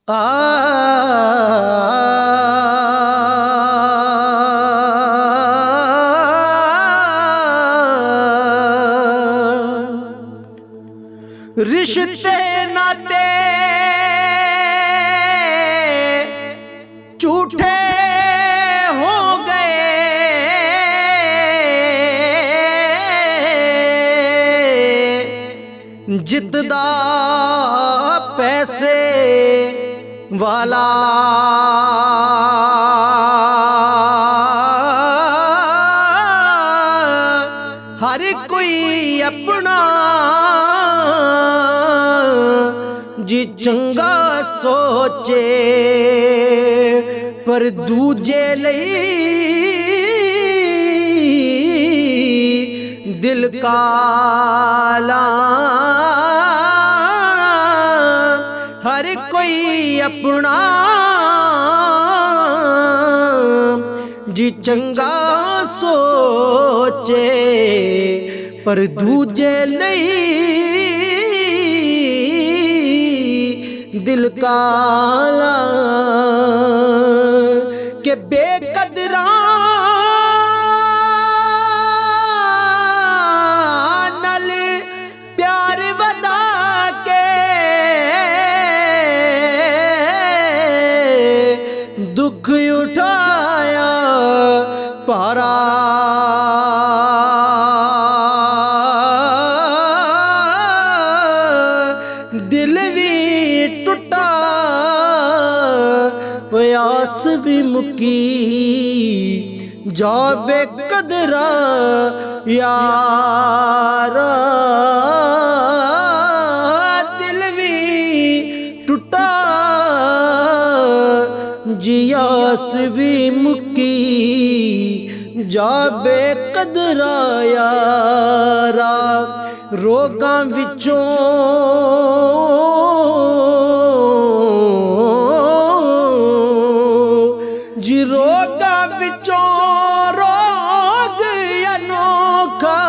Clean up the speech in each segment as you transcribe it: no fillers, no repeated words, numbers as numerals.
आ रिश्ते नाते झूठे हो गए, जिद्दा पैसे वाला हर कोई अपना जी चंगा सोचे, पर दूजे लई दिल काला। हर कोई अपना जी चंगा सोचे, पर दूजे नहीं दिल काला। के बेकदरा नल प्यार वदा के दुख उठाया पारा, दिल भी टूटा आस भी मुकी, जा बेकदरा यारा। दिल भी टूटा जी आस भी मुकी, जा बेकदरा यारा। रोगां विचों जी रोगां विचों रोग अनोखा,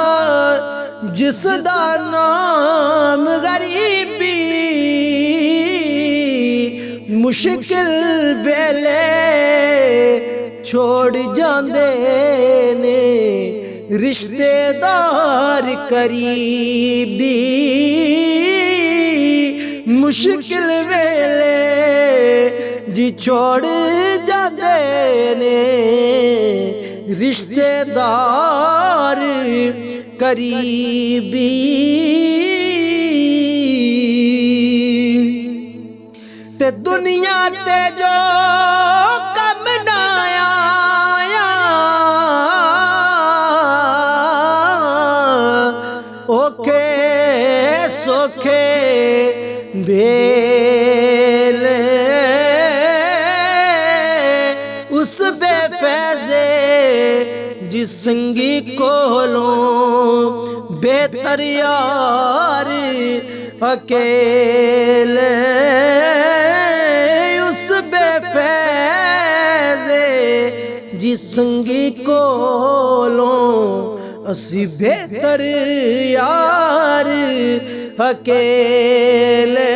जिसदा नाम गरीबी, मुश्किल वेले छोड़ जांदे ने रिश्तेदार करीबी। मुश्किल वेले जी छोड़ जाते ने रिश्तेदार करीबी। ते दुनिया ते जो कम ना आया, ओखे सोखे वेले उस बेफैज़े जिस संगी कोलों बेहतर यार अकेले। उस बेफैज़े जिस संगी कोलों असी बेहतर यार अकेले।